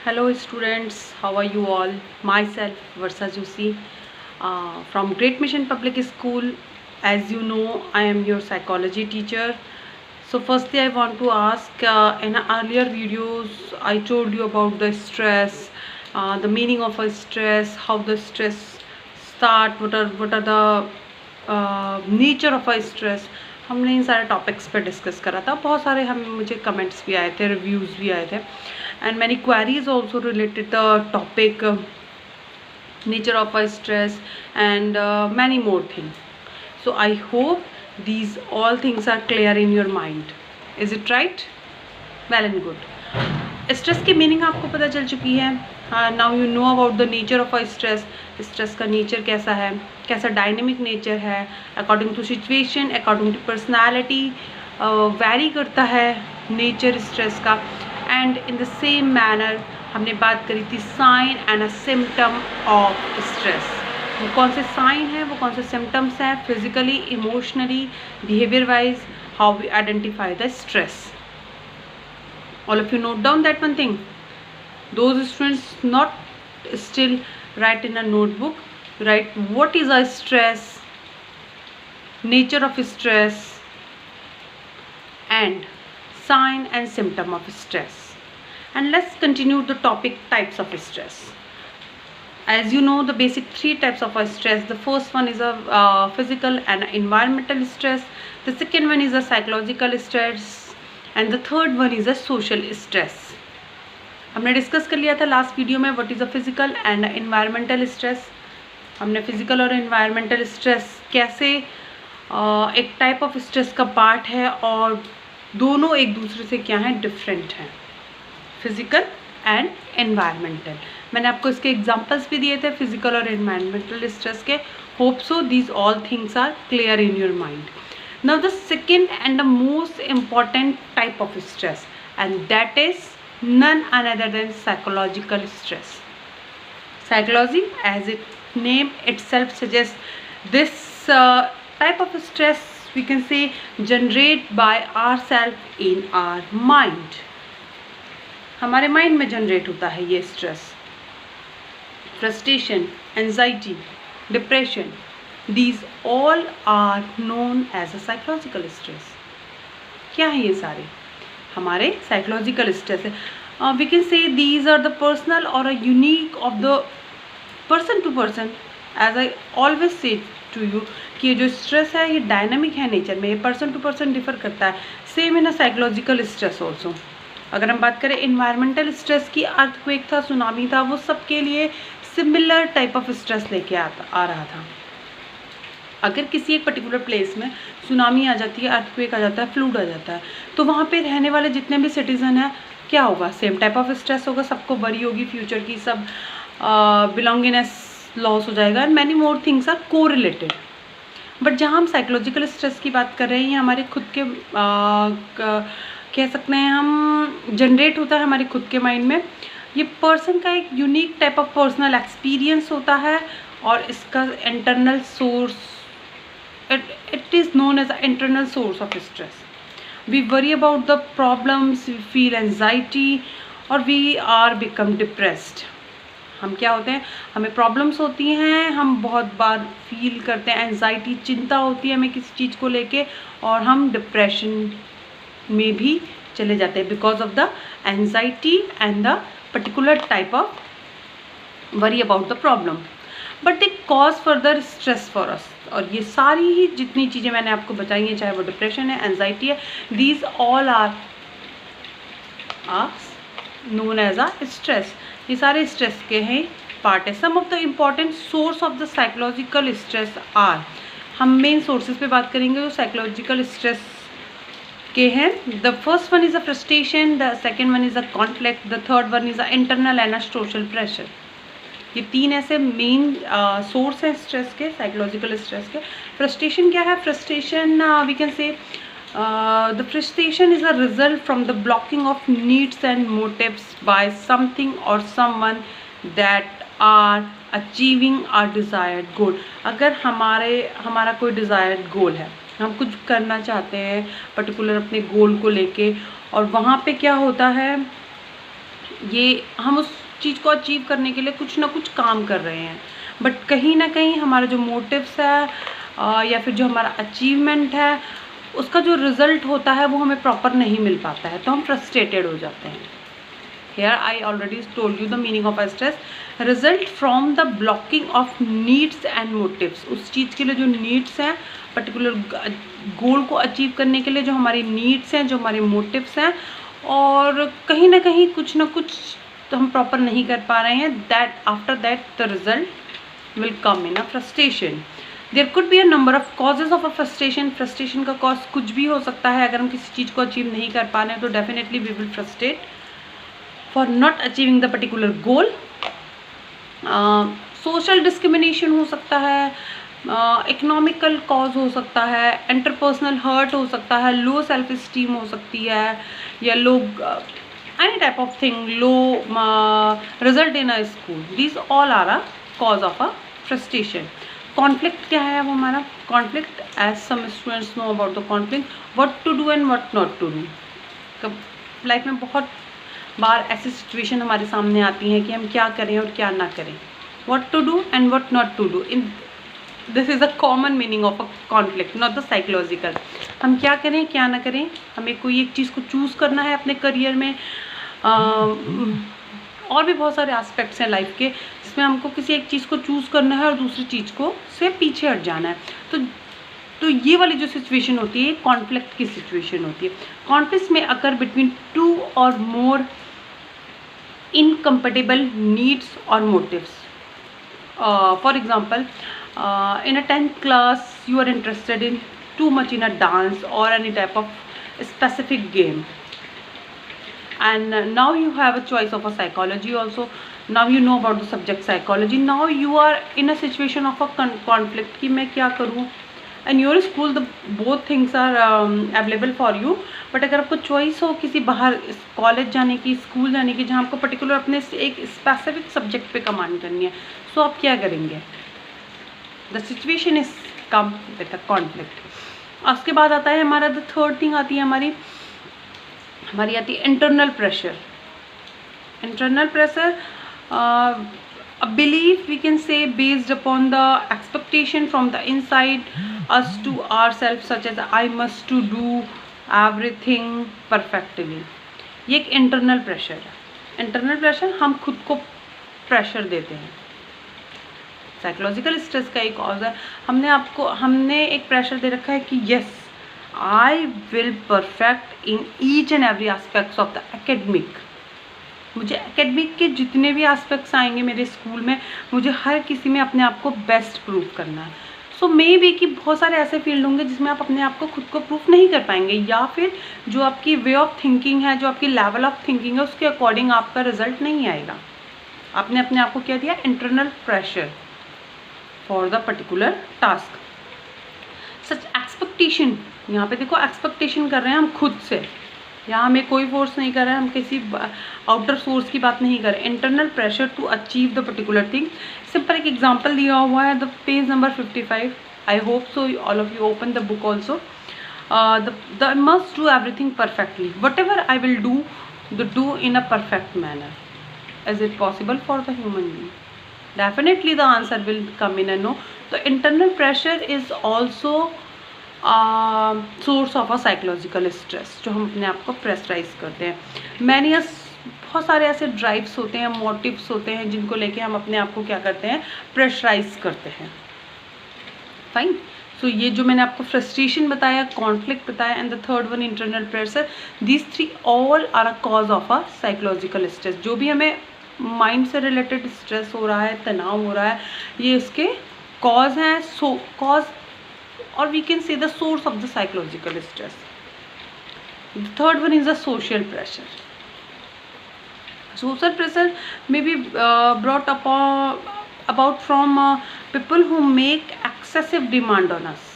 Hello students, how are you all? Myself Varsa Joshi from Great Mission Public School. As you know, I am your psychology teacher. So firstly I want to ask, in earlier videos I told you about the stress, the meaning of a stress, how the stress start, what are the nature of a stress. हमने इन सारे topics पे discuss करा था. बहुत सारे मुझे comments भी आए थे, रिव्यूज़ भी आए थे, and many queries also related the topic nature of a stress and many more thing. So I hope these all things are clear in your mind. Is it right? Well and good. Stress की meaning आपको पता चल चुकी है. Now you know about the nature of a stress. Stress का nature कैसा है, कैसा डायनेमिक नेचर है, according to situation, according to personality vary करता है नेचर स्ट्रेस का. And in the same manner हमने बात करी थी sign and a symptom of stress. वो कौन से साइन हैं, वो कौन से सिम्टम्स हैं, physically, emotionally, behaviour wise, how we identify the stress. All of you note down that one thing. Those students not still write in a notebook, write what is a stress, nature of stress, and sign and symptom of stress. And let's continue the topic types of stress. As you know, the basic three types of stress. The first one is a physical and environmental stress. The second one is a psychological stress. And the third one is a social stress. हमने discuss कर लिया था last video में what is a physical and environmental stress. हमने physical और environmental stress कैसे एक type of stress का पार्ट है और दोनों एक दूसरे से क्या हैं, डिफरेंट हैं, फिजिकल एंड एनवायरमेंटल. मैंने आपको इसके एग्जांपल्स भी दिए थे फिजिकल और एनवायरमेंटल स्ट्रेस के. Hope so these all things are clear in your mind. Now the second and the most important type of stress, and that is none other than psychological stress. Psychology, as its name itself suggests, this type of stress we can say generate by ourselves in our mind. हमारे mind में generate होता है ये stress. Frustration, anxiety, depression, these all are known as a psychological stress. क्या है ये सारे हमारे psychological stress है. We can say these are the personal or a unique of the person to person. As I always say to you कि ये जो stress है ये dynamic है नेचर में, ये person to person differ करता है. Same in a psychological stress also. अगर हम बात करें environmental stress की, earthquake था, सुनामी था, वो सबके लिए similar type of stress लेके आ रहा था. अगर किसी एक पर्टिकुलर प्लेस में सुनामी आ जाती है, अर्थक्वेक आ जाता है, फ्लूड आ जाता है, तो वहाँ पे रहने वाले जितने भी सिटीज़न हैं क्या होगा, सेम टाइप ऑफ स्ट्रेस होगा. सबको वरी होगी फ्यूचर की, सब बिलोंगिंगनेस लॉस हो जाएगा, and many more things are correlated. But जहाँ हम साइकोलॉजिकल स्ट्रेस की बात कर रहे हैं, ये हमारे खुद के कह सकते हैं हम, जनरेट होता है हमारे खुद के माइंड में. ये पर्सन का एक unique type of personal experience होता है और इसका internal source, it is known as an internal source of stress. We worry about the problems, we feel anxiety और we are become depressed. हम क्या होते हैं, हमें प्रॉब्लम्स होती हैं, हम बहुत बार फील करते हैं एंजाइटी, चिंता होती है हमें किसी चीज़ को लेके, और हम डिप्रेशन में भी चले जाते हैं because of the anxiety and the particular type of worry about the problem. But they cause further stress for us. और ये सारी ही जितनी चीज़ें मैंने आपको बताई हैं, चाहे वो डिप्रेशन है, एंजाइटी है, these all are known as a stress. ये सारे स्ट्रेस के हैं पार्ट है. Some of the important source of the psychological stress are, हम मेन सोर्सेज पे बात करेंगे जो साइकोलॉजिकल स्ट्रेस के हैं. The first one is a frustration, the second one is a conflict, the third one is a internal and a social pressure. ये तीन ऐसे मेन सोर्स हैं स्ट्रेस के, साइकोलॉजिकल स्ट्रेस के. फ्रस्ट्रेशन क्या है, frustration we can say the frustration is a result from the blocking of needs and motives by something और someone that are achieving are desired goal. अगर हमारा कोई desired गोल है, हम कुछ करना चाहते हैं पर्टिकुलर अपने गोल को लेके, और वहाँ पे क्या होता है, ये हम उस चीज़ को अचीव करने के लिए कुछ ना कुछ काम कर रहे हैं, बट कहीं ना कहीं हमारा जो मोटिव्स है या फिर जो हमारा अचीवमेंट है उसका जो रिज़ल्ट होता है वो हमें प्रॉपर नहीं मिल पाता है, तो हम फ्रस्ट्रेटेड हो जाते हैं। Here I already told you the meaning of stress, result from the blocking of needs and motives। उस चीज़ के लिए जो needs हैं, पर्टिकुलर गोल को अचीव करने के लिए जो हमारी needs हैं, जो हमारे motives हैं, और कहीं ना कहीं कुछ ना कुछ तो हम प्रॉपर नहीं कर पा रहे हैं, that after that the result will come in a frustration। There could be a number of causes of a frustration। frustration का cause कुछ भी हो सकता है। अगर हम किसी चीज़ को अचीव नहीं कर पा रहे हैं तो definitely we will frustrate for not achieving the particular goal। social discrimination हो सकता है, economical cause हो सकता है, interpersonal hurt हो सकता है, low self esteem हो सकती है, या लोग any type of thing, low result in a school, these all are a cause of a frustration। conflict क्या है वो हमारा conflict, as some students know about the conflict, what to do and what not to do। Life में बहुत बार ऐसी situation हमारे सामने आती हैं कि हम क्या करें और क्या ना करें, what to do and what not to do। in this is a common meaning of a conflict, not the psychological। हम क्या करें क्या ना करें, हमें कोई एक चीज़ को चूज़ करना है अपने करियर में, और भी बहुत सारे एस्पेक्ट्स हैं लाइफ के जिसमें हमको किसी एक चीज़ को चूज़ करना है और दूसरी चीज़ को से पीछे हट जाना है। तो ये वाली जो सिचुएशन होती है कॉन्फ्लिक्ट की सिचुएशन होती है। कॉन्फ्लिक्ट में अकर बिटवीन टू और मोर incompatible needs or motives। For example, in a 10th class you are interested in too much in a dance or any type of specific game, and now you have a choice of a psychology also। now you know about the subject psychology, now you are in a situation of a conflict कि मैं क्या करूँ, and your school the both things are available for you। But अगर आपको choice हो किसी बाहर college जाने की, स्कूल जाने की, जहाँ आपको पर्टिकुलर अपने एक स्पेसिफिक सब्जेक्ट पे कमांड करनी है, सो आप क्या करेंगे। The situation is come with the conflict. उसके बाद आता है हमारा द थर्ड थिंग आती है हमारी आती है internal pressure. Internal pressure a belief we can say based upon the expectation from the inside us to ourselves, such as I must to do everything perfectly। ये एक इंटरनल प्रेशर है। Internal pressure हम खुद को pressure देते हैं। Psychological stress का एक कॉज है, हमने एक प्रेशर दे रखा है कि yes I will perfect in each and every aspects of the academic. मुझे एकेडमिक के जितने भी एस्पेक्ट्स आएंगे मेरे स्कूल में, मुझे हर किसी में अपने आप को बेस्ट प्रूव करना है। सो मे बी कि बहुत सारे ऐसे फील्ड होंगे जिसमें आप अपने आप को खुद को प्रूफ नहीं कर पाएंगे, या फिर जो आपकी वे ऑफ थिंकिंग है, जो आपकी लेवल ऑफ थिंकिंग है, उसके अकॉर्डिंग आपका रिजल्ट नहीं आएगा। आपने अपने आप को क्या दिया, internal pressure for the particular task. Such expectation, यहाँ पे देखो एक्सपेक्टेशन कर रहे हैं हम खुद से, यहाँ हमें कोई फोर्स नहीं कर रहा है, हम किसी आउटर सोर्स की बात नहीं कर रहे। Internal pressure to achieve the particular thing. Simple एक एग्जांपल दिया हुआ है, the page number 55। I hope so all of you open the book also. The must do everything perfectly, whatever I will do in a perfect manner. Is it possible for the human being? Definitely the answer will come in a no. तो internal pressure is also source of a psychological stress, जो हम अपने आप को pressurise करते हैं। बहुत सारे ऐसे ड्राइव्स होते हैं, मोटिव्स होते हैं जिनको लेके हम अपने आप को क्या करते हैं, प्रेशराइज करते हैं। फाइन। सो ये जो मैंने आपको फ्रस्ट्रेशन बताया, कॉन्फ्लिक्ट बताया, and the third one internal pressure, these three all are a cause of a psychological stress. जो भी हमें माइंड से रिलेटेड स्ट्रेस हो रहा है, तनाव हो रहा है, ये इसके कॉज हैं। Show cause, or we can say the source of the psychological stress. The third one is the social pressure. Social pressure may be brought about from people who make excessive demand on us।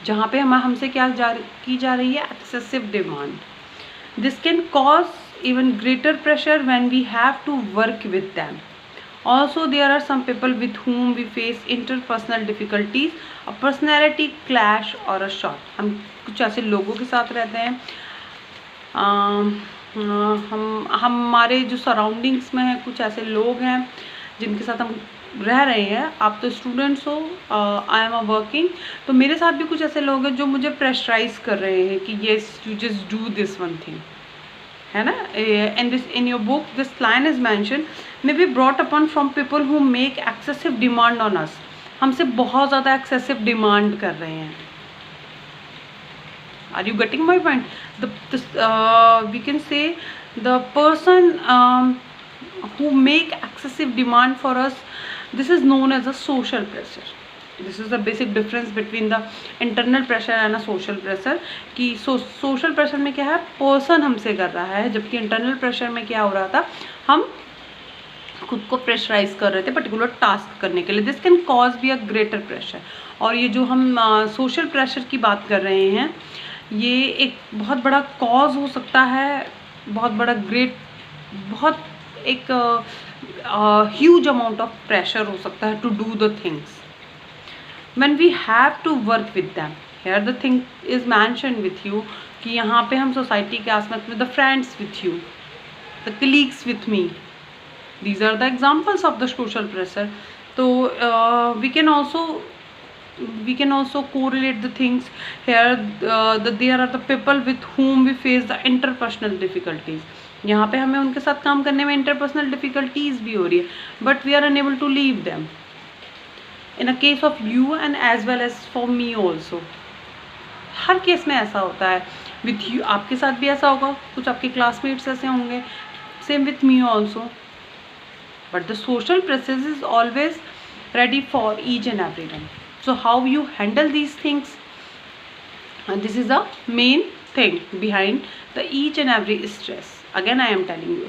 जहाँ पे हमसे क्या की जा रही है, excessive demand। This can cause even greater pressure when we have to work with them। Also there are some people with whom we face interpersonal difficulties, a personality clash or a shock। हम कुछ ऐसे लोगों के साथ रहते हैं हम हमारे जो सराउंडिंग्स में हैं कुछ ऐसे लोग हैं जिनके साथ हम रह रहे हैं। आप तो स्टूडेंट्स हो, आई एम अ वर्किंग, तो मेरे साथ भी कुछ ऐसे लोग हैं जो मुझे प्रेशराइज कर रहे हैं कि yes you just do this one thing, है ना। In your book this line is mention may be brought upon from people who make excessive demand on us. हमसे बहुत ज़्यादा एक्सेसिव डिमांड कर रहे हैं। Are you getting my point? We can say the person who make excessive demand for us, this is known as a social pressure. This is the basic difference between the internal pressure and a social pressure. कि social pressure में क्या है, person हमसे कर रहा है, जबकि internal pressure में क्या हो रहा था, हम खुद को प्रेशराइज कर रहे थे पर्टिकुलर टास्क करने के लिए। This can cause be a greater pressure. और ये जो हम सोशल प्रेशर की बात कर रहे हैं, ये एक बहुत बड़ा कॉज हो सकता है, बहुत बड़ा बहुत एक ह्यूज अमाउंट ऑफ प्रेशर हो सकता है to do the things when we have to work with them. Here the thing is mention with you कि यहाँ पे हम सोसाइटी के आसपास में the friends with you, the colleagues with me, these are the examples of the social pressure. So we can also correlate the things here, that there are the people with whom we face the interpersonal difficulties. यहाँ पे हमें उनके साथ काम करने में interpersonal difficulties भी हो रही है, but we are unable to leave them. In a case of you and as well as for me also, her case में ऐसा होता है। with you आपके साथ भी ऐसा होगा, कुछ आपके classmates ऐसे होंगे, same with me also. But the social pressure is always ready for each and everyone. So how you handle these things, and this is the main thing behind the each and every stress. Again I am telling you,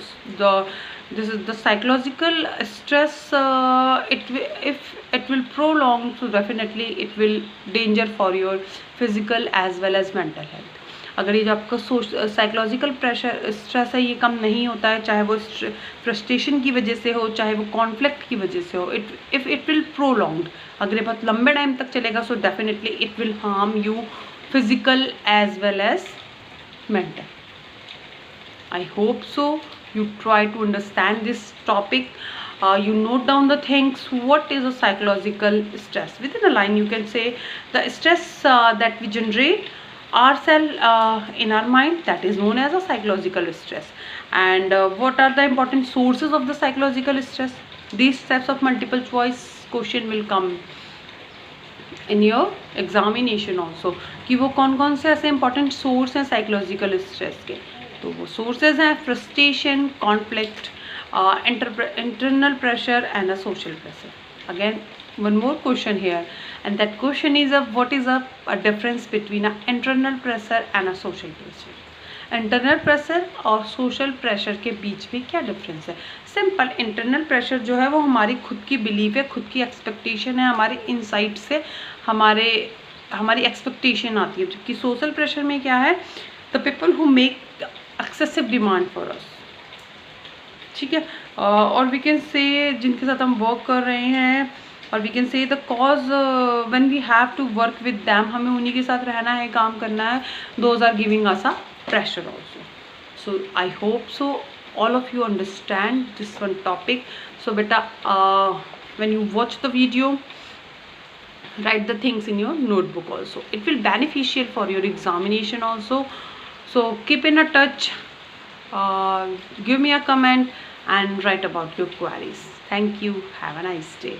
this is the psychological stress. If it will prolong, so definitely it will danger for your physical as well as mental health. अगर ये जो आपका psychological pressure stress है ये कम नहीं होता है, चाहे वो फ्रस्ट्रेशन की वजह से हो, चाहे वो कॉन्फ्लिक्ट की वजह से हो, इफ इट विल प्रोलॉन्ग्ड, अगर ये बहुत लंबे टाइम तक चलेगा, so definitely it will harm you physical as well as mental. I hope so you try to understand this topic. You note down the things. What is a psychological stress? Within a line you can say the stress that we generate ourselves in our mind, that is known as a psychological stress. And what are the important sources of the psychological stress? These types of multiple choice question will come in your examination also, कि वो कौन कौन से ऐसे important source हैं psychological stress के. तो वो sources हैं frustration, conflict, internal pressure and a social pressure. Again one more question here, and that question is what is a difference between a internal pressure and a social pressure. Internal pressure और social pressure के बीच में क्या difference है? Simple, internal pressure जो है वो हमारी खुद की बिलीफ है, खुद की एक्सपेक्टेशन है, हमारे इनसाइट से हमारी एक्सपेक्टेशन आती है. जबकि सोशल प्रेशर में क्या है, the people who make excessive demand for us. ठीक है, और वी कैन से जिनके साथ हम वर्क कर रहे हैं, और we can say the cause when we have to work with them, हमें उन्हीं के साथ रहना है, काम करना है, those are giving us a pressure also. So I hope so all of you understand this one topic. So beta, when you watch the video, write the things in your notebook also. It will beneficial for your examination also. So keep in a touch, give me a comment and write about your queries. Thank you. Have a nice day.